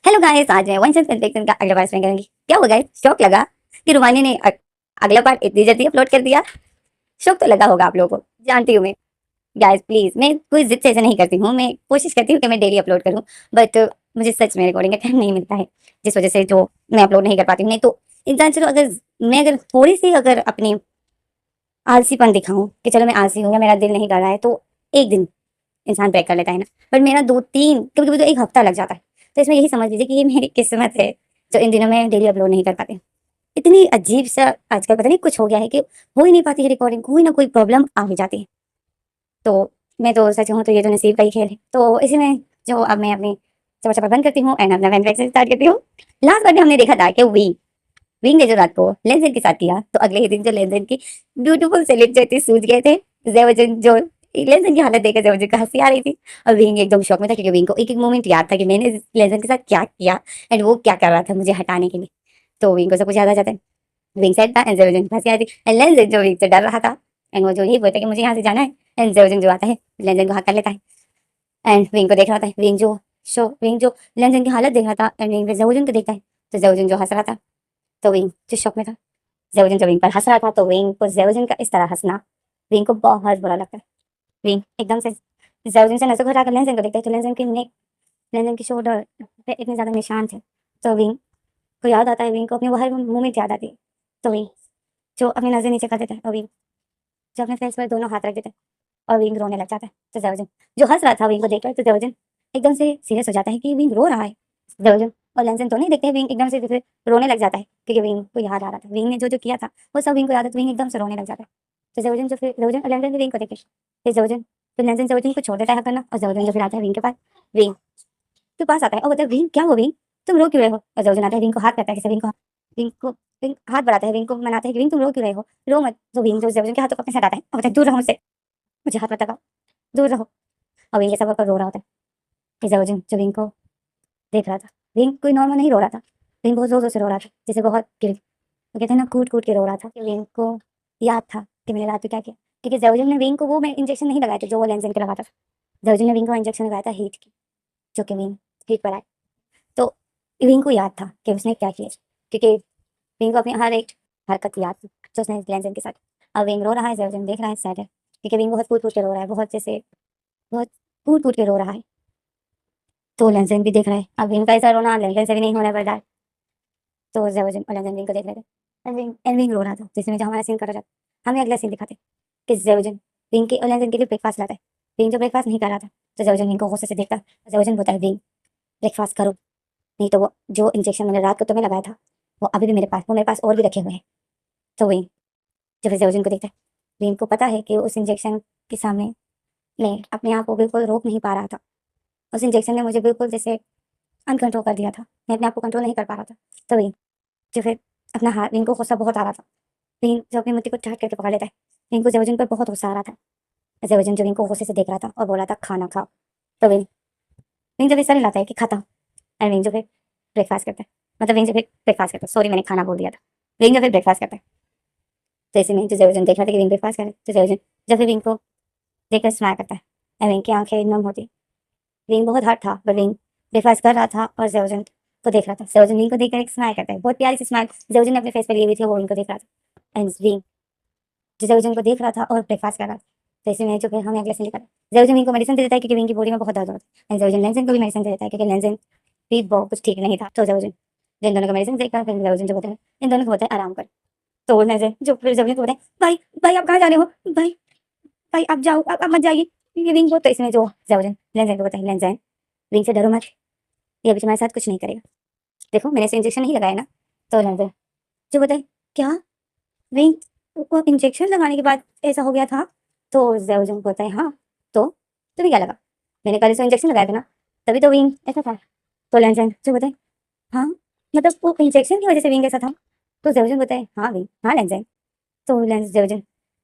Hello guys, आज मैं one chance confection का अगला पार्ट करेंगे। क्या हुआ गाइस, शौक लगा कि रुमानी ने अगला पार्ट इतनी जल्दी अपलोड कर दिया। शौक तो लगा होगा आप लोगों को, जानती हूँ मैं। गाइस प्लीज, मैं कोई जिद से ऐसा नहीं करती हूँ, मैं कोशिश करती हूँ कि मैं डेली अपलोड करूँ। बट मुझे सच में रिकॉर्डिंग का टाइम नहीं मिलता है, जिस वजह से जो मैं अपलोड नहीं कर पाती हूँ। नहीं तो इंसान, चलो अगर थोड़ी सी अगर अपनी आलसीपन दिखाऊं कि चलो मैं आलसी हूँ या मेरा दिल नहीं कर रहा है, तो एक दिन इंसान ब्रेक कर लेता है ना। पर मेरा 2-3, कभी कभी तो एक हफ्ता लग जाता है। तो इसमें यही समझ लीजिए कि ये मेरी किस्मत है, जो इन दिनों में डेली अपलोड नहीं कर पाती। इतनी अजीब सा आजकल पता नहीं कुछ हो गया है कि हो ही नहीं पाती है रिकॉर्डिंग, कोई ना कोई प्रॉब्लम आ ही जाती है। तो मैं तो सच हूँ तो ये तो नसीब का ही खेल है। तो इसी में जो अब मैं अपनी चपा बंद करती हूँ एंड अपना वैन से स्टार्ट करती हूँ। लास्ट बार में हमने देखा था कि विंग विंग ने जो रात को लेंजन के साथ किया, तो अगले ही दिन जो लेंजन की ब्यूटीफुल से लिप्स जो थी सूज गए थे। जेवजन जो लेंजन की हालत देखकर जेवजन को हंसी आ रही थी, और विंग एकदम शौक में था क्योंकि विंग को एक एक मोमेंट याद था कि मैंने लेंजन के साथ क्या किया एंड वो क्या कर रहा था मुझे हटाने के लिए। तो विंग को सब कुछ याद आ जाता है। विंग सेट था एंड जेवजन हंसी आ रही थी एंड लेंजन जो विंग से डर रहा था एंड वो जो यही बोलता है कि मुझे यहाँ से जाना है, एंड जेवजन जो आता है लेंजन को हाथ कर लेता है एंड विंग को देख रहा था। विंग जो लेंजन की हालत देख रहा था एंड विंग जेवजन को देखता है, तो जेवजन जो हंस रहा था, तो विंग जिस शौक में था, जेवजन जब विंग पर हंस रहा था, तो विंग को जेवजन का इस तरह हंसना विंग को बहुत बुरा लगता है। विंग एकदम से जेवजन से नजर हटाकर लेंजन को देखता है, तो लेंजन की शोल्डर पे इतने ज्यादा निशान थे। तो विंग को याद आता है, विंग को अपनी वो हर मूवमेंट याद आती है। तो विंग जो अपनी नजर नीचे कर देता है, और विंग जो अपने फेस पर दोनों हाथ रख देता है, और विंग रोने लग जाता है। तो जेवजन जो हंस रहा था विंग को देखकर, तो जेवजन एकदम से सीरियस हो जाता है कि विंग रो रहा है। जेवजन और लेंजन तो नहीं देखते हैं, विंग एकदम से फिर रोने लग जाता है क्योंकि विंग को याद आ रहा था, विंग ने जो जो किया था वो सब विंग को याद है, तो विंग एकदम से रोने लग जाता है। तो जेवजन और लेंजन भी विंग को देखे, फिर लेंजन जेवजन को छोड़ देता है करना, और जेवजन जो फिर आता है विंग के पास। विंग के पास आता है और बोलता है, विंग क्या हो विंग, तुम रो क्यों रहे हो। और जेवजन आता है, विंग को हाथ करता है, विंग हाथ बढ़ाता है, विंग को मनाता है कि विंग तुम रो क्यों रहे हो, रो मत। तो विंग जो जेवजन के हाथों को अपने से हटाता है और बोलता है, दूर रहो मुझसे, मुझे हाथ मत लगाओ, दूर रहो। और विंग ये सब होकर रो रहा होता है। फिर जेवजन जो विंग को देख रहा था, विंग कोई नॉर्मल नहीं रो रहा था, विंग बहुत जोर जोर से रो रहा था, जैसे बहुत गिर, वो कहते हैं ना, कूट कूट के रो रहा था। कि विंग को याद था कि मैंने रात को क्या किया, क्योंकि जेवजन ने विंग को वो मैं इंजेक्शन नहीं लगाया था जो वो लेंजन के लगाता था। जेवजन ने विंग को इंजेक्शन लगाया था हीट की, जो कि विंग हीट पर आए। तो विंग को याद था कि उसने क्या किया, क्योंकि विंग को अपनी हर एक हरकत याद थी जो उसने लेंजन के साथ। अब विंग रो रहा है, जेवजन देख रहा है, सैड है, क्योंकि विंग बहुत कूट कूट के रो रहा है, बहुत कूट कूट के रो रहा है। तो लेंजन भी देख रहा है, अब विंग का ऐसा रोना लेंजन से भी नहीं होने पर रहा है। तो जेवजन और लेंजन विंग को देख रहे थे, एंड विंग रो रहा था, जिसमें जो हमारा सीन कर रहा था। हमें अगला सीन दिखाते कि जेवजन विंग के और लेंजन के लिए ब्रेकफास्ट लाता है। विंग जो ब्रेकफास्ट नहीं कर रहा था, तो जेवजन विंग को गुस्से से देखता है। जेवजन बोलता है, विंग ब्रेकफास्ट करो, नहीं तो वो जो इंजेक्शन मैंने रात को तुम्हें लगाया था वो अभी भी मेरे पास और भी रखे हुए हैं। तो विंग जो फिर जेवजन को देखता है, विंग को पता है कि उस इंजेक्शन के सामने मैं अपने आप को बिल्कुल रोक नहीं पा रहा था। उस इंजेक्शन ने मुझे बिल्कुल जैसे अनकंट्रोल कर दिया था, मैं अपने आप को कंट्रोल नहीं कर पा रहा था। तो विंग जो फिर अपना हाथ, विंग को गुस्सा बहुत आ रहा था, विंग जो अपनी मुट्ठी को चाट करके पकड़ लेता है। विंग को जेवजन पर बहुत गुस्सा आ रहा था। जेवजन जो विंग को गुस्से से देख रहा था और बोल रहा था, खाना खाओ। तो विंग विंग जब इस लाता है कि खाता हूँ, एंड विंग जो फिर ब्रेकफास्ट करता है, मतलब विंग जो फिर ब्रेकफास्ट करता है, सॉरी मैंने खाना बोल दिया था, विंग जो फिर ब्रेकफास्ट करता है। तो ऐसे में जो जेवजन देख रहा था कि विंग ब्रेकफास्ट करे, तो जेवजन जब फिर विंग को देखकर स्माइल करता है, एंड विंग की आंखें नम होती। विंग बहुत हर्ट था, पर विंग ब्रेकफास्ट कर रहा था और जेवजन को देख रहा था। जेवजन विंग को देखकर एक स्माइल करता है, बहुत प्यारी सी स्माइल जेवजन ने अपने फेस पर ली हुई थी, वो विंग को देख रहा था। एंड विंग जो जेवजन को देख रहा था और ब्रेकफास्ट कर रहा था। तो ऐसे में जो फिर हमें अगले सीन दिखाता है, जेवजन विंग को मेडिसिन दे देता है क्योंकि विंग की बॉडी में बहुत दर्द होता है, एंड जेवजन लेंजन को भी मेडिसिन दे देता है क्योंकि लेंजन भी बहुत कुछ ठीक नहीं था। तो जेवजन जिन दोनों को मेडिसिन देकर फिर जेवजन जो बोलते हैं, इन दोनों को बोलते हैं आराम कर। तो लेंजन जो फिर जेवजन को बोलते हैं, भाई भाई आप कहाँ जा रहे हो, भाई भाई आप जाओ, आप मत जाइए, ये विंग को। तो इसमें जो जेवजन लेंजन को बोलता है, लेंजन विंग से डरो मत, ये अभी तुम्हारे साथ कुछ नहीं करेगा, देखो मैंने इसे इंजेक्शन नहीं लगाया ना। तो लेंजन जो बोलता है, क्या विंग को इंजेक्शन लगाने के बाद ऐसा हो गया था। तो जेवजन बोलता है, हाँ तो तुम्हें क्या लगा, मैंने कल इसे इंजेक्शन लगाया था ना, तभी तो विंग ऐसा था। तो लेंजन जो बोलता है, हाँ मतलब वो इंजेक्शन की वजह से विंग ऐसा था। तो जेवजन बोलता है, हाँ विंग, हाँ लेंजन। तो जेवजन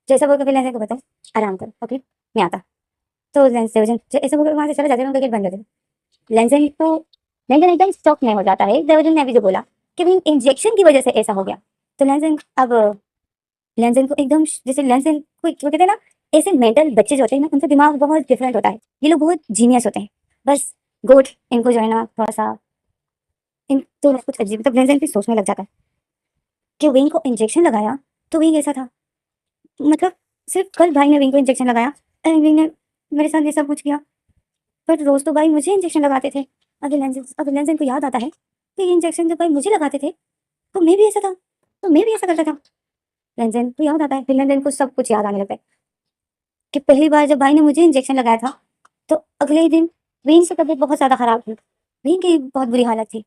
जैसा बोलकर फिर लेंजन को बताए, आराम करो ओके, मैं आता। तो जेवजन ऐसा बोलकर वहां से चला जाता है, उनका गेट बंद कर देता है। लेंजन एकदम शॉक में हो जाता है, जेवजन ने अभी जो बोला कि विंग इंजेक्शन की वजह से ऐसा हो गया। तो लेंजन को एकदम जैसे लेंजन को वो कहते हैं ना, ऐसे मेंटल बच्चे जो होते हैं ना, उनका दिमाग बहुत डिफरेंट होता है, ये लोग बहुत जीनियस होते हैं। बस गुड, इनको जो है ना थोड़ा सा इन दोनों कुछ अजीब, मतलब लेंस भी सोचने लग जाता है कि विंग को इंजेक्शन लगाया तो विंग ऐसा था, मतलब सिर्फ कल भाई ने विंग को इंजेक्शन लगाया एंड विंग ने मेरे साथ ये सब कुछ किया, पर रोज तो भाई मुझे इंजेक्शन लगाते थे। अभी लेंस को याद आता है कि ये इंजेक्शन जब भाई मुझे लगाते थे तो मैं भी ऐसा था, तो मैं भी ऐसा करता था। लेंस को याद आता है, फिर लेंस को सब कुछ याद आने लगता है कि पहली बार जब भाई ने मुझे इंजेक्शन लगाया था तो अगले ही दिन विंग की तबीयत बहुत ज्यादा खराब थी, विंग की बहुत बुरी हालत थी।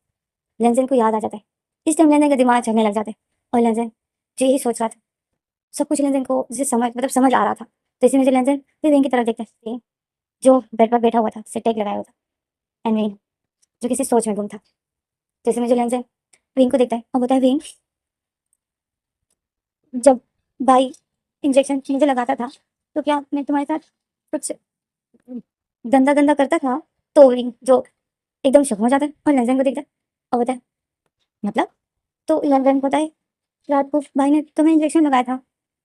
लेंजन को याद आ जाता है, इस टाइम लेंजन का दिमाग चलने लग जाता है और लेंजन जो यही सोच रहा था, सब कुछ लेंजन को जिसे समझ आ रहा था। तो इसी में जो लेंजन फिर विंग की तरफ देखता है, जो बेड पर बैठा हुआ था, सिर टेक लगाया हुआ था, एंड विंग जो किसी सोच में गुम था। तो इसी में जो लेंजन विंग को देखता है और बोलता है, विंग जब भाई इंजेक्शन मुझे लगाता था तो क्या मैं तुम्हारे साथ कुछ गंदा गंदा करता था? तो विंग जो एकदम शक हो जाता है और लेंजन को देखता है और बोलता है, मतलब? तो लेंजन को बताए, रात को भाई ने तुम्हें इंजेक्शन लगाया था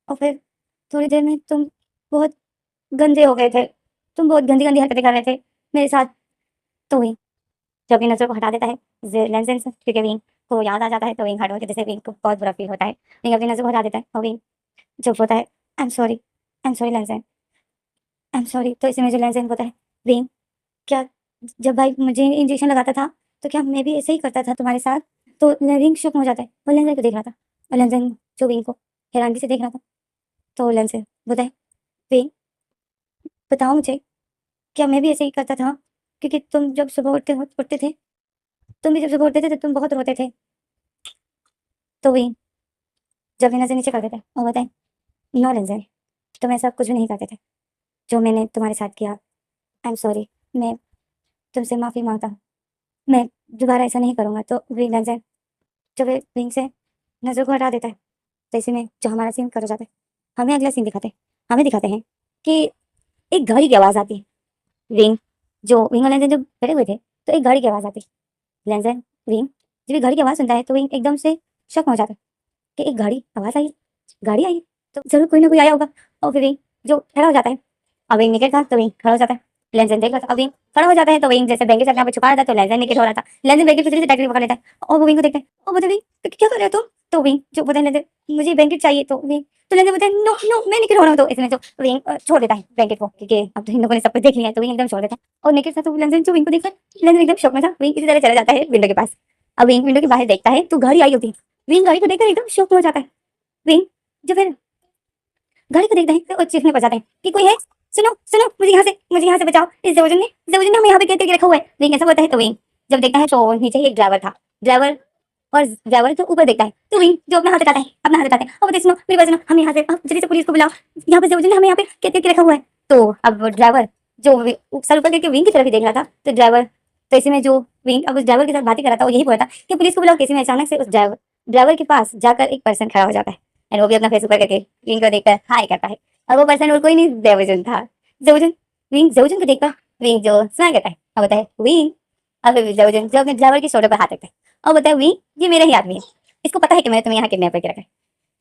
और फिर थोड़ी देर में तुम बहुत गंदे हो गए थे, तुम बहुत गंदी गंदी हरकतें कर रहे थे मेरे साथ। तो विंग जब अपनी नजर को हटा देता है लेंस से, क्योंकि विंग को याद आ जाता है, तो विंग हटो, जैसे विंग को बहुत बुरा फील होता है। विंग अपनी नजर को हटा देता है और विंग जब होता है, I am sorry lens, I am sorry. तो इसी में जो लेंस होता है, विंग क्या जब भाई मुझे इंजेक्शन लगाता था तो क्या मैं भी ऐसे ही करता था तुम्हारे साथ? तो विंग शुक हो जाता है और लेंस को देख रहा था और लेंस जो विंग को हैरानगी से देख रहा था। तो लेंस बताए, विंग बताओ मुझे, क्या मैं भी ऐसे ही करता था? क्योंकि तुम जब सुबह उठते थे, तुम भी जब सुबह उठते थे तो तुम बहुत रोते थे। तो विंग जब नजर नीचे कर देते और बताए, नो लेंजर, तुम ऐसा कुछ भी नहीं करते थे, जो मैंने तुम्हारे साथ किया, आई एम सॉरी, मैं तुमसे माफी मांगता हूँ, मैं दोबारा ऐसा नहीं करूंगा। तो विंग लेंजर जब विंग से नजर को हटा देता है, तो इसी में जो हमारा सीन कर जाता है, हमें अगला सीन हमें दिखाते हैं कि एक गाड़ी की आवाज आती है। विंग और लेंजर जब बैठे हुए थे तो एक गाड़ी की आवाज आती है। लेंजर विंग जब ये गाड़ी की आवाज सुनता है तो विंग एकदम से शक हो जाता है कि एक आवाज आई, गाड़ी आई, तो जरूर कोई ना कोई आया होगा। और फिर विंग जो खड़ा हो जाता है, अब विंग निकट था तो विंग खड़ा हो जाता है, लेंजर देख रहा था, अब विंग खड़ा हो जाता है तो विंग जैसे ब्लैंकेट से अपने आप को छुपा रहा था, तो लेंजर निकट हो रहा था। लेंजर ब्लैंकेट फिर से टाइटली पकड़ लेता है और वो विंग को देखता है और बोलता है, विंग तो क्या कर रहे हो तुम? तो विंग जो बोलता है, लेंजर मुझे ब्लैंकेट चाहिए। तो विंग तो लेंजर बोलता है, नो नो मैं निकट हो रहा हूँ। तो इसमें जो विंग छोड़ देता है ब्लैंकेट को, क्योंकि अब तो इन लोगों ने सब कुछ देख लिया है, तो विंग एकदम छोड़ देता है और निकट था। तो लेंजर जो विंग को देखता है, लेंजर एकदम शॉक में था। विंग इसी तरह चला जाता है विंडो के पास। अब विंग विंडो के बाहर देखता है तो गाड़ी आई होती है। विंग गाड़ी को देखकर एकदम शॉक में हो जाता है। विंग जो फिर गाड़ी को देखते हैं तो चीखने पर जाते हैं कि कोई है, सुनो सुनो, मुझे यहाँ से बचाओ, इस जेवजन ने हमें यहाँ पे कैद करके रखा हुआ है। विंग ऐसा बोलता है तो विंग जब देखता है तो नीचे ही एक ड्राइवर था, ड्राइवर तो ऊपर देखता है। तो विंग जो अपना हाथ उठाता है और बोलते हैं, सुनो मेरी बात सुनो, हम यहाँ से आप जल्दी से पुलिस को बुलाओ, यहाँ पे जेवजन ने हमें यहाँ पे कैद करके रखा हुआ है। तो अब ड्राइवर जो सर ऊपर करके विंग की तरफ ही देख रहा था, तो ड्राइवर तो इसी में जो विंग अब उस ड्राइवर के साथ बातें कर रहा था, वो यही बोला था कि पुलिस को बुलाओ। किसी में अचानक से उस ड्राइवर के पास जाकर एक पर्सन खड़ा हो जाता है एंड वो भी अपना फेस ऊपर करके विंग को देखकर हाय करता है। और वो पर्सन और कोई नहीं, जेवजन था। जेवजन विंग जेवजन को देखकर विंग जो स्माइल करता है और बताए, विंग अब जेवजन जो अपने ड्राइवर के शोल्डर पर हाथ रखता है और बताए, विंग ये मेरा ही आदमी है, इसको पता है कि मैंने तुम्हें यहाँ किडनैप करके रखा है।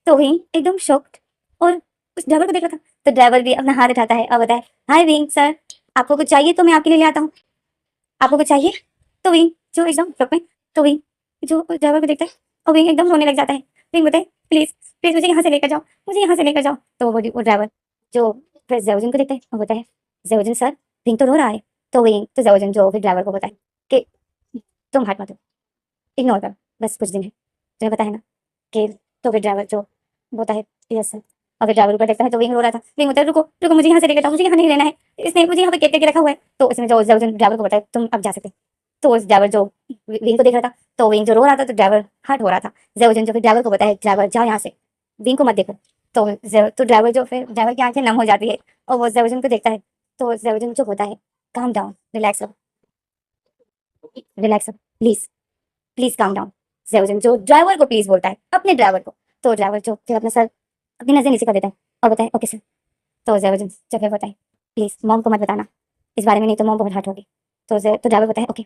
तो विंग एकदम शॉक्ड और उस ड्राइवर को देख रहा था, तो ड्राइवर भी अपना हाथ उठाता है और बताए, हाय विंग सर, आपको कुछ चाहिए तो मैं आपके लिए ले आता हूँ, आपको कुछ चाहिए? तो विंग जो एकदम शॉक में, तो विंग जो उस ड्राइवर को देखता है और विंग एकदम रोने लग जाता है। विंग बताए, प्लीज प्लीज मुझे यहाँ से लेकर जाओ, मुझे यहाँ से लेकर जाओ। तो वो ड्राइवर जो फिर जेवजन को देखता है और बताए, जेवजन सर, विंग तो रो रहा है। तो विंग तो जेवजन जो फिर ड्राइवर को बताए कि तुम हट मत, इग्नोर करो, बस कुछ दिन है, तुम्हें पता है ना कि। तो फिर ड्राइवर जो बोलता है, यस सर। और फिर ड्राइवर ऊपर देखता है तो विंग रो रहा था। विंग बोलता है, रुको रुको, मुझे यहाँ से लेकर जाओ, मुझे यहाँ नहीं रहना है, इसने मुझे यहाँ पे कैद करके रखा हुआ है। तो उसमें जो ड्राइवर को बताया, तुम अब जा सकते। तो उस ड्राइवर जो विंग को देख रहा था, तो विंग जो रो रहा था तो ड्राइवर हर्ट हो रहा था। जेवजन जो फिर ड्राइवर को बताया, ड्राइवर जाओ यहाँ से, विंग को मत देखो। तो ड्राइवर जो फिर ड्राइवर की आंखें नम हो जाती है और वो जेवजन को देखता है। तो जेवजन जो होता है, काम डाउन, रिलैक्स रहो, रिलैक्स रहो, प्लीज प्लीज काम डाउन। जेवजन जो ड्राइवर को प्लीज बोलता है, अपने ड्राइवर को। तो ड्राइवर जो फिर अपना सर अपनी नजर नीचे कर देता है और बताए, ओके सर। तो जेवजन जो फिर बताए, प्लीज मॉम को मत बताना इस बारे में, नहीं तो मॉम बहुत हर्ट होगी। तो ड्राइवर बताए, ओके।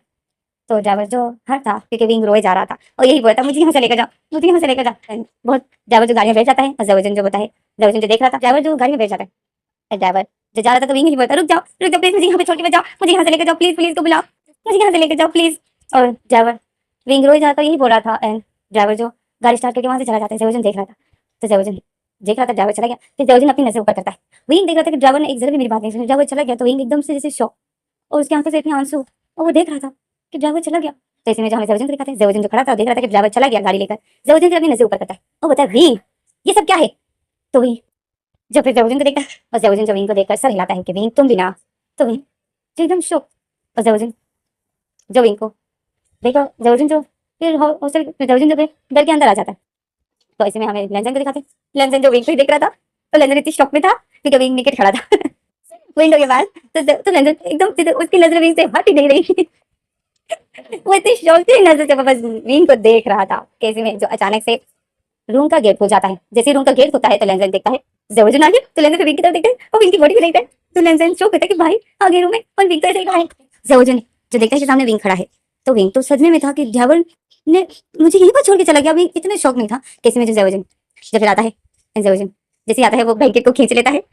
तो ड्राइवर जो हर था, क्योंकि विंग रोए जा रहा था और यही बोला था, मुझे यहाँ से लेकर जाओ, मुझे यहाँ से लेकर जाओ। बहुत ड्राइवर जो गाड़ी में बैठ जाता है और जेवजन जो बताए, जेवजन जो देख रहा था, ड्राइवर जो गाड़ी में बैठ जाता है, ड्राइवर जो जा रहा था तो विंग ही बोलता, रुक जाओ प्लीज, मुझे यहाँ पे छोड़ के मत जाओ, मुझे यहाँ से लेकर जाओ, प्लीज पुलिस को बुलाओ, मुझे यहाँ से लेकर जाओ प्लीज। और ड्राइवर विंग रोज जाकर यही बोल रहा था, एंड ड्राइवर जो गाड़ी स्टार्ट करके वहां से चला जाता है, जयोजन देख रहा था। तो जयोजन देख रहा था ड्राइवर चला गया, फिर जयोजन अपनी नजर ऊपर करता है। विंग देख रहा था कि ड्राइवर ने एक जरा भी मेरी बात नहीं सुनी, ड्राइवर चला गया। तो विंग एकदम से जैसे शॉक, और उसकी आंखों से इतने आंसू, और वो देख रहा था कि ड्राइवर चला गया। तो इसी में जो हमें जयोजन को दिखाते हैं, जयोजन जो खड़ा था देख रहा था कि ड्राइवर चला गया गाड़ी लेकर। जयोजन फिर अपनी नजर ऊपर करता है और बोलता है, विंग ये सब क्या है? तो विंग जो फिर जयोजन को देखता है, और जयोजन जो विंग को देखकर सर हिलाता है कि विंग तुम भी ना। तो विंग जो एकदम शॉक, और जयोजन जो विंग को देखो, जयोजन जो फिर हॉस्टल जयोजन जो घर के अंदर आ जाता है। तो ऐसे में हमें लेंजन को दिखाते हैं, लेंजन जो विंग को ही देख रहा था। तो लेंजन इतनी शॉक में था क्योंकि विंग निकट खड़ा था विंडो के पास। तो लेंजन एकदम सीधे, उसकी नजर विंग से हट ही नहीं रही वो इतनी शौक से नजर से बस विंग को देख रहा था। कैसे में जो अचानक से रूम का गेट खुल जाता है। जैसे रूम का गेट होता है तो लेंजन देखता है जयोजन आ गया। तो लेंजन विंग की तरफ देखता है और विंग की बॉडी को देखता है। तो लेंजन शौक होता है कि भाई आ गए रूम में, और विंग तो ऐसे ही खड़ा है। जयोजन जो देखता है कि सामने विंग खड़ा है, तो विंग तो सदमे में था कि ड्राइवर ने मुझे यहीं पर छोड़ के चला गया। विंग इतने शौक नहीं था। कैसे में जो जयोजन जब फिर आता है, जयोजन जैसे आता है वो ब्लैंकेट को खींच लेता है।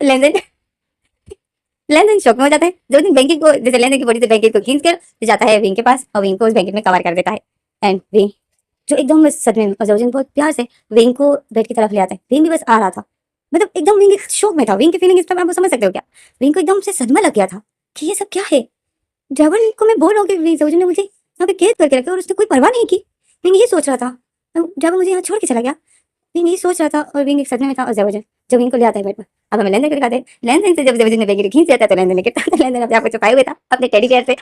लेंजन लेंजन शौक में हो जाता है। जयोजन ब्लैंकेट को, जैसे लेंजन की बॉडी से ब्लैंकेट को खींच कर जाता है विंग के पास, और विंग को उस ब्लैंकेट में कवर कर देता है। एंड विंग जो एकदम बस सदमे में, और जयोजन बहुत प्यार से विंग को बेड की तरफ ले आता है। विंग भी बस आ रहा था, मतलब एकदम विंग एक शौक में था। विंग की फीलिंग इस तरह आप समझ सकते हो क्या? विंग को एकदम से सदमा लग गया था कि ये सब क्या है। ड्राइवर को मैं बोल रहा हूँ कि जयोजन ने मुझे यहाँ पे कैद करके रखा और उसने कोई परवाह नहीं की। विंग ये सोच रहा था, ड्राइवर मुझे यहाँ छोड़ के चला गया। विंग ये सोच रहा था, और विंग एक सदमे में था। और जयोजन जब विंग को ले आता है बेड पर, अब हमें लेंजन को दिखाते हैं। लेंजन से जब जयोजन ने बैग खींच जाता है तो लेंजन ने कितना, तो लेंजन अपने आप को छुपाए हुए था अपने टेडी बेयर से।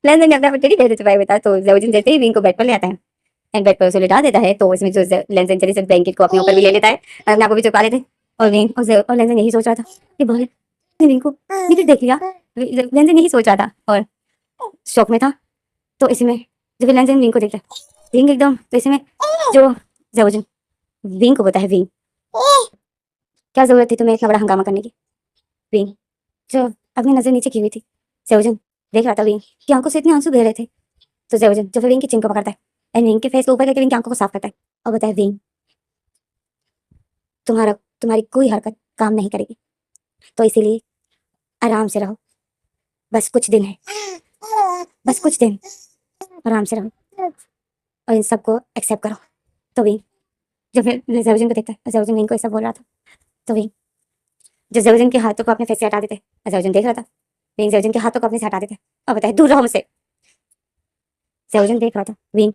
लेंजन ने अपने आप को टेडी बेयर से छुपाए हुए था। तो जयोजन जैसे ही विंग को बेड पर ले आता है एंड बेड पर उसे लिटा देता है, तो इसमें जो लेंजन जल्दी से ब्लैंकेट को अपने ऊपर भी ले लेता है, अपने आप को भी छुपा लेते हैं। और विंग और लेंजन यही सोच रहा था कि बोले विंग को मैंने देख लिया। लेंजन यही सोच रहा था और शौक में था। तो इसी में जब लेंजन विंग को देखता है, विंग एकदम, तो इसी में जो जयोजन विंग को बताया, विंग क्या जरूरत थी तुम्हें इतना बड़ा हंगामा करने की? विंग जो अपनी नजर नीचे की हुई थी, जयोजन देख रहा था विंग की आंखों से इतने आंसू बह रहे थे। तो जयोजन जो फिर विंग की चिन को पकड़ता है एंड विंग के फेस को ऊपर करके विंग की आंखों को साफ करता है और बताया, विंग तुम्हारी कोई हरकत काम नहीं करेगी, तो इसीलिए आराम से रहो, बस कुछ दिन है, बस कुछ दिन आराम से रहो और इन सबको एक्सेप्ट करो। तो विंग जो फिर जयोजन को देखता है, जयोजन विंग को ऐसा बोल रहा था। तो विंग जो जयोजन के हाथों को अपने फेस से हटा देते, जयोजन देख रहा था। विंग जयोजन के हाथों को अपने से हटा देते और बताए, दूर रहो मुझसे। जयोजन देख रहा था, विंग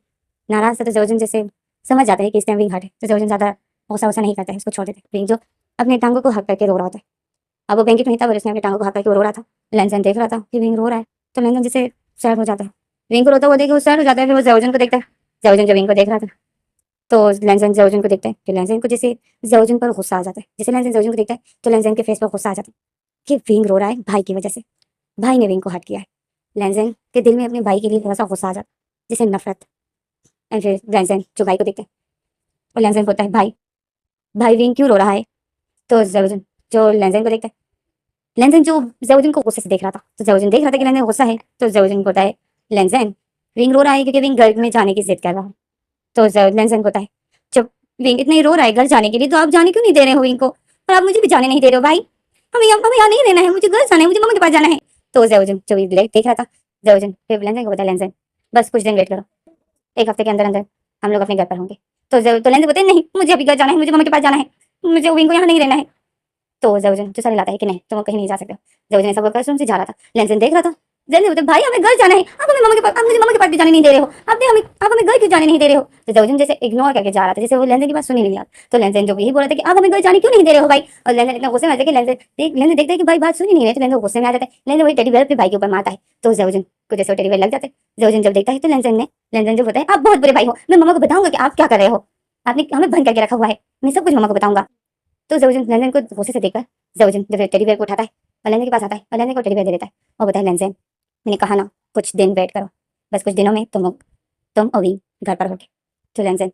नाराज था। तो जयोजन जैसे समझ जाता है कि इस टाइम विंग हटे, तो जयोजन ज्यादा गुस्सा वसा नहीं करता है, उसको छोड़ देते। विंग जो अपने टांगों को हक करके रो रहा होता है। अब वो ब्लैंकेट नहीं था, पर उसने अपने टांगों को हक करके रो रहा था। लेंजन देख रहा था कि विंग रो रहा है, तो लेंजन जैसे सैड हो जाता है। विंग को रोता हुआ देख के वो सैड हो जाता है। फिर वो जयोजन को देखता है। जयोजन जो विंग को देख रहा था, तो लेंजन जयोजन को देखता है। तो लेंजन को जैसे जयोजन पर गुस्सा आ जाता है। जैसे लेंजन जयोजन को देखता है तो लेंजन के फेस पर गुस्सा आ जाता है कि विंग रो रहा है भाई की वजह से, भाई ने विंग को हट किया है। लेंजन के दिल में अपने भाई के लिए थोड़ा सा गुस्सा आ जाता है, जैसे नफरत। एंड फिर लेंजन जो भाई को देखता है और लेंजन बोलता है, भाई भाई विंग क्यों रो रहा है? तो जयोजन जो लेंजन को देखता है, लेंजन जो जयोजन को गुस्से से देख रहा था, तो जयोजन देख रहा था कि लेंजन गुस्सा है। तो जयोजन बोलता है, लेंजन विंग रो रहा है क्योंकि विंग घर में जाने की जिद कर रहा है। तो लेंजन बोलता है, जब विंग इतना ही रो रहा है घर जाने के लिए, तो आप जाने क्यों नहीं दे रहे हो विंग को? और आप मुझे भी जाने नहीं दे रहे हो भाई, हमें यहाँ नहीं रहना है, मुझे घर जाना है, मुझे मम्मा के पास जाना है। तो जयोजन जो भी देख रहा था, जयोजन फिर लेंजन को बताया, लेंजन बस कुछ दिन वेट करो, एक हफ्ते के अंदर अंदर हम लोग अपने घर पर होंगे। तो लेंजन बताए, नहीं मुझे अभी घर जाना है, मुझे मम्मा के पास जाना है, मुझे विंग को यहाँ नहीं रहना है। तो जयोजन जो सारे लाता है कि नहीं तुम कहीं नहीं जा सकते हो। जयोजन ऐसा बोलकर रूम से जा रहा था। लेंजन देख रहा था। लेंजन बोलते, भाई हमें घर जाना है, आप हमें मम्मा के पास, आप मुझे मम्मा के पास भी जाने नहीं दे रहे हो, आप हमें घर क्यों जाने नहीं दे रहे हो? तो जयोजन जैसे इग्नोर करके जा रहा था, जैसे वो लेंजन की बात सुन ही नहीं रहा। तो लेंजन जो यही बोल रहा था कि आप हमें घर जाने क्यों नहीं दे रहे हो भाई। और लेंजन इतना गुस्से में आता है कि लेंजन देखता है कि भाई बात सुन ही नहीं रहे, तो लेंजन गुस्से में आ जाता है। लेंजन वही टेडी बेयर पे भाई के ऊपर मारता है। तो जयोजन को जैसे टेडी बेयर लग जाता है। जयोजन जब देखता है तो लेंजन जो बताए, आप बहुत बुरे भाई हो, मैं मम्मा को बताऊंगा कि आप क्या कर रहे हो, आपने हमें बंद करके रखा हुआ है, मैं सब कुछ मम्मा को बताऊंगा। तो जयोजन लेंजन को गुस्से से देखकर जयोजन जब टेडी बेयर को उठाता है और लेंजन के पास आता है और लेंजन को टेडी बेयर दे देता है और बताया, लेंजन मैंने कहा ना कुछ दिन वेट करो, बस कुछ दिनों में तुम अभी घर पर होगे। तो लेंजन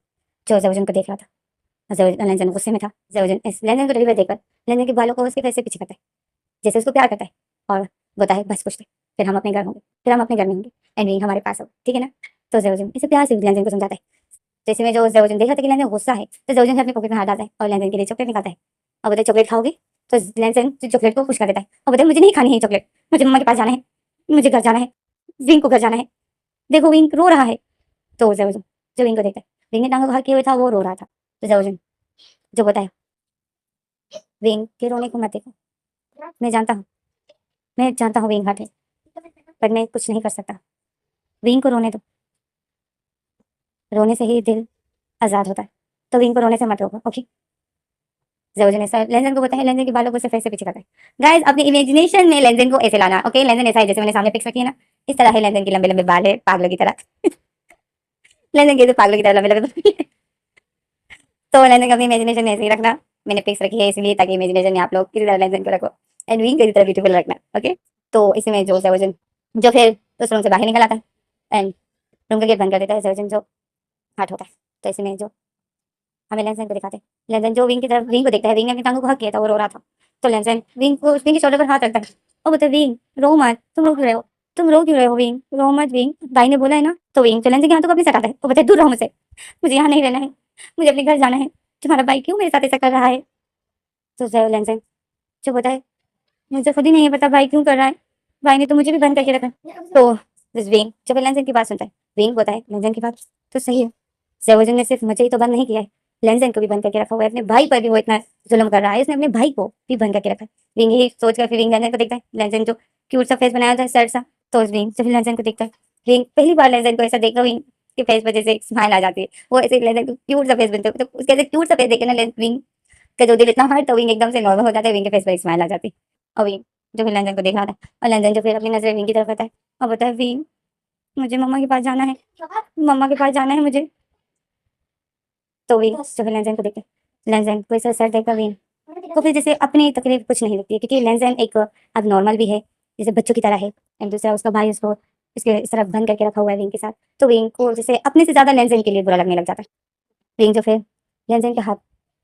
जो जयोजन को देख रहा था, लेंजन गुस्से में था। लेंजन को टेडी बेयर देकर लेंजन के बालों को उसके पैसे पीछे करता है, जैसे उसको प्यार करता है, और बोलता है, बस कुछ दिन फिर हम अपने घर होंगे, फिर हम अपने घर में होंगे एंड विंग हमारे पास हो, ठीक है ना? तो जयोजन इसे प्यार से लेंजन को समझाता है। तो इसी में जो जयोजन देखा था कि लेंजन गुस्सा है, तो जयोजन अपने पॉकेट में हाथ डालता है और लेंजन के लिए चॉकलेट निकालता है और बोलता है, चॉकलेट खाओगे? तो लेंजन चॉकलेट को पुश कर देता है और बोलता है, मुझे नहीं खानी है चॉकलेट, मुझे मम्मा के पास जाना है, मुझे घर जाना है, विंग को घर जाना है, देखो विंग रो रहा है। तो जबरजन जो विंग को देखता है, विंग ने टांगों को हक किए हुए था, वो रो रहा था। तो जबरजन जो बताया, विंग के रोने को मत देखो। मैं जानता हूँ, मैं जानता हूँ विंग हर्ट है, पर मैं कुछ नहीं कर सकता। विंग को रोने दो, रोने से ही दिल आजाद होता है। तो विंग को रोने से मत रोको, ओके। जबरदन ऐसा लेंजन को बताया, लेंजन के बालों को सिर्फ ऐसे पीछे करता है। गाइस अपनी इमेजिनेशन में लेंजन को ऐसे लाना, ओके। लेंजन ऐसा है जैसे मैंने सामने पिक्स रखी है ना, इस तरह है। लेंजन के लंबे लंबे बाल है पागलों की तरह। लेंजन के तो पागलों की तरह लंबे लंबे बाल है। तो लेंजन को अपनी इमेजिनेशन में ऐसे ही रखना। मैंने पिक्स रखी है इसलिए, ताकि इमेजिनेशन में आप लोग किसी तरह लेंजन को रखो, एंड विंग को इसी तरह ब्यूटीफुल रखना, ओके। तो इसमें जो सर्जन जो फिर उस रूम से बाहर निकल आता है एंड रूम का गेट बंद कर देता है, सर्जन जो हार्ट होता है। तो इसमें जो हमें लेंसन को दिखाते हैं, लेंसन जो विंग की तरफ, विंग को देखता है, विंग ने अपनी टांगों को हक किया था, वो रो रहा था। तो लेंसन विंग को, विंग के शोल्डर पर हाथ रखता है और बोलता है, विंग रो मत, तुम रो क्यों रहे हो, तुम रो क्यों रहे हो विंग, रो मत विंग, भाई ने बोला है ना। तो विंग तो लेंसन के हाथों को अपने सटाता है, वो बोलता है, दूर रहो मुझसे, मुझे यहाँ नहीं रहना है, मुझे अपने घर जाना है, तुम्हारा भाई क्यों मेरे साथ ऐसा कर रहा है। तो लेंसन जो बोलता है, मुझे खुद ही नहीं पता भाई क्यों कर रहा है, भाई ने तो मुझे भी बंद करके रखा है। तो विंग जब लेंसन की बात सुनता है, विंग बोलता है, लेंसन की बात तो सही है, सेवोजन ने सिर्फ मुझे ही तो बंद नहीं किया है, लेंसन को भी बंद करके रखा हुआ है, अपने भाई पर भी वो इतना जुल्म कर रहा है, उसने अपने भाई को भी बंद करके रखा है। विंग यही सोच कर फिर विंग लेंसन को देखता है, लेंसन जो क्यूट सा फेस बनाया था सर सा। तो विंग जब लेंसन को देखता है, विंग पहली बार लेंसन को ऐसा देखा, विंग के फेस पर जैसे स्माइल आ जाती है, वो ऐसे लेंसन को क्यूट सा फेस बनता है, तो उसके ऐसे क्यूट सा फेस देखे ना विंग का जो दिल इतना हर्ट, तो विंग एकदम से नॉर्मल हो जाता है, विंग के फेस पर स्माइल आ जाती है। और विंग जो फिर लंदन को देख रहा था, और लंदन जो फिर अपनी नजर विंग की तरफ करता है और बोलता है, विंग मुझे मम्मा के पास जाना है, मम्मा के पास जाना है मुझे। तो विंग जो फिर लंदन को देखते हैं, लंदन को ऐसा सर देखकर विंग को फिर जैसे अपनी तकलीफ कुछ नहीं लगती है, क्योंकि लंदन एक अब नॉर्मल भी है, जैसे बच्चों की तरह है, एंड दूसरा उसका भाई उसको इसके इस तरफ बंद करके रखा हुआ है विंग के साथ। तो विंग को जैसे अपने से ज्यादा लंदन के लिए बुरा लगने लग जाता है। विंग जो फिर लंदन के हाथ,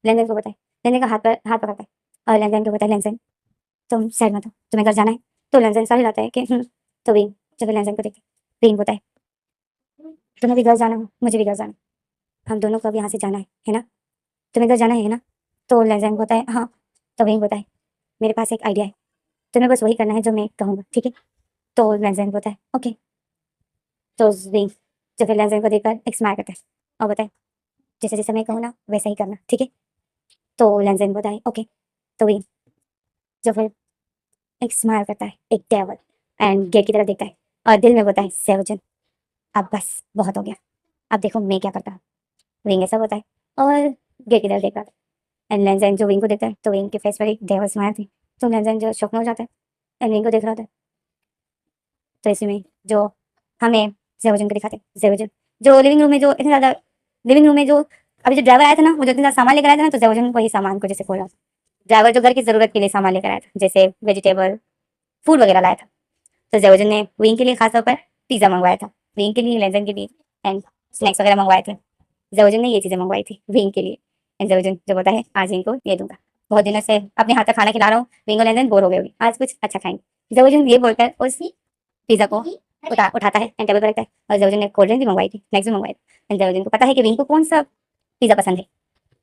लंदन को बताए, लंदन का हाथ पर हाथ पकड़ता है और लंदन को बताए, लंदन तुम सैड मत हो, तुम्हें घर जाना है। तो लंजन सारी लाता है कि तो विंग जब लंजन को देखते, विंग होता है, तुम्हें भी घर जाना हो, मुझे भी घर जाना है, हम दोनों को अब यहाँ से जाना है ना, तुम्हें घर जाना है ना। तो लंजन होता है, हाँ। तो विंग होता है, मेरे पास एक आइडिया है, तुम्हें बस वही करना है जो मैं कहूँगा, ठीक है। तो लंजन होता है, ओके। तो विंग जब फिर लंजन को देखकर एक स्माइल करता है और बताए, जैसे जैसे मैं कहूँ ना वैसा ही करना, ठीक है। तो लंजन होता है, ओके। तो विंग जो फिर एक स्माइल करता है, एक डेवल, एंड गेट की तरफ देखता है और दिल में बोलता है, सेवजन अब बस बहुत हो गया, अब देखो मैं क्या करता हूँ। विंग ऐसा होता है और गेट की तरफ देख रहा था, एंड लेंजन जो विंग को देखता है, तो विंग के फेस पर एक डेवल स्माइल थी। तो लेंजन जो शॉक में हो जाता है एंड विंग को देख रहा था। तो इसी में जो हमें जेवजन को दिखाते हैं, जेवजन जो लिविंग रूम में जो इतने ज़्यादा, लिविंग रूम में जो अभी जो ड्राइवर आया था ना, वो जो इतना सामान लेकर आया था ना, तो जेवजन वही सामान को जैसे खोल रहा था। ड्राइवर जो घर की ज़रूरत के लिए सामान लेकर आया था, जैसे वेजिटेबल फूड वगैरह लाया था। तो जेवजन ने विंग के लिए खासतौर पर पिज़्ज़ा मंगवाया था, विंग के लिए, लेंजन के लिए, एंड स्नैक्स वगैरह मंगवाए थे। जेवजन ने ये चीज़ें मंगवाई थी विंग के लिए, एंड जेवजन जो बोलता है, आज विंग को ये दूंगा, बहुत दिनों से अपने हाथ का खाना खिला रहा हूँ, विंग और लेंजन बोर हो गए होंगे, आज कुछ अच्छा खाएंगे। जेवजन ये बोलकर उस पिज़्ज़ा को उठाता है एंड टेबल पर रखता है, और जेवजन ने कोल्ड ड्रिंक भी मंगवाई थी, स्नैक्स भी मंगवाए थे, एंड जेवजन को पता है कि विंग को कौन सा पिज़्ज़ा पसंद है,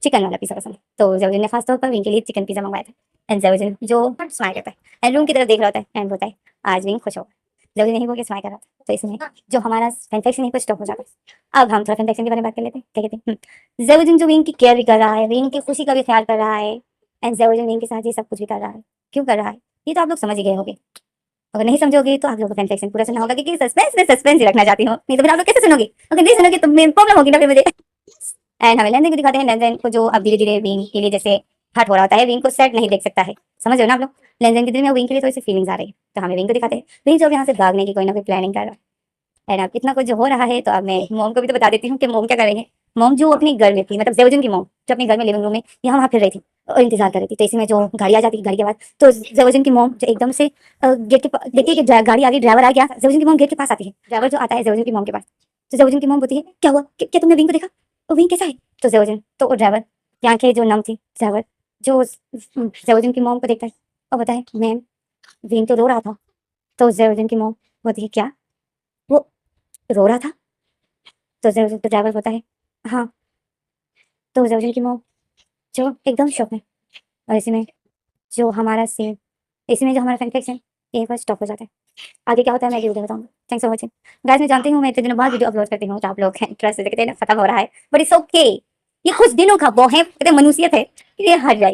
चिकन वाला पिज़्ज़ा पसंद है। तो जेवजन ने खास तौर पर विंग के लिए चिकन पिज़्ज़ा मंगवाया था, एंड जेवजन जो स्माइल करता है एंड रूम की तरफ देख रहा होता है एंड बोलता है, आज विंग खुश होगा। जेवजन नहीं बोल के स्माइल कर रहा था। तो इसमें जो हमारा फैन यहीं पर स्टॉप हो जाता है। अब हम थोड़ा फैन के बारे में बात कर लेते हैं, क्या कहते हैं। जेवजन जो विंग की केयर भी कर रहा है, विंग की खुशी का भी ख्याल कर रहा है, एंड जेवजन विंग के साथ ये सब कुछ भी कर रहा है, क्यों कर रहा है ये तो आप लोग समझ ही गए होंगे। अगर नहीं समझोगे तो आप लोगों को फैन सेक्शन पूरा सुनना होगा, क्योंकि सस्पेंस में सस्पेंस ही रखना चाहती हूँ, नहीं तो फिर आप लोग कैसे सुनोगे, अगर नहीं सुनोगे तो मेन प्रॉब्लम होगी ना फिर मुझे। एंड हमें लेंजन को दिखाते हैं, लेंजन को जो अब धीरे धीरे विंग के लिए जैसे हर्ट हो रहा होता है, विंग को सेट नहीं देख सकता है, समझ रहे हो ना आप लोग। लेंजन के दिल में विंग के लिए थोड़ी सी फीलिंग्स आ रही है, तो हमें विंग को दिखाते हैं, विंग जो अब यहाँ से भागने की कोई ना कोई प्लानिंग कर रहा है। एंड अब इतना कुछ जो हो रहा है, तो अब मैं मोम को भी तो बता देती हूँ कि मोम क्या कर रही है। मोम जो अपने घर में थी, मतलब जेवजुन की मोम जो अपने घर में लिविंग रूम में यहाँ वहाँ फिर रही थी और इंतजार कर रही थी। तो इसी में जो गाड़ी आ जाती है, गाड़ी के बाद तो जेवजुन की मोम जो एकदम से गेट के देखती है कि गाड़ी आ गई, ड्राइवर आ गया, जेवजुन की मोम गेट के पास आती है, ड्राइवर जो आता है जेवजुन की मोम के पास। तो जेवजुन की मोम बोलती है, क्या हुआ, क्या तुमने विंग को देखा, वो विंग कैसा है। तो जेवजुन तो ड्राइवर की आंखें जो नम थी, ड्राइवर जो जेवजुन की मोम को देखता है और बताए, मैम विंग तो रो रहा था। तो जेवजुन की मोम बोलती है, क्या वो रो रहा था। तो ड्राइवर होता है, हाँ। तो जेवजुन की मोम जो एकदम शॉक में, और इसी में जो हमारा सीन, इसी में जो हमारा फैन फिक्शन यहीं पर स्टॉप हो जाता है। आगे क्या होता है मैं आगे वीडियो बताऊंगा। Thanks for watching. गाइस मैं जानती हूँ मैं इतने दिनों बाद वीडियो अपलोड करती हूँ तो आप लोग इंटरेस्ट देखते हैं खत्म हो रहा है, बट इट्स ओके। ये कुछ दिनों का वो है, कहते हैं मनुष्यत है, ये हट जाएगी।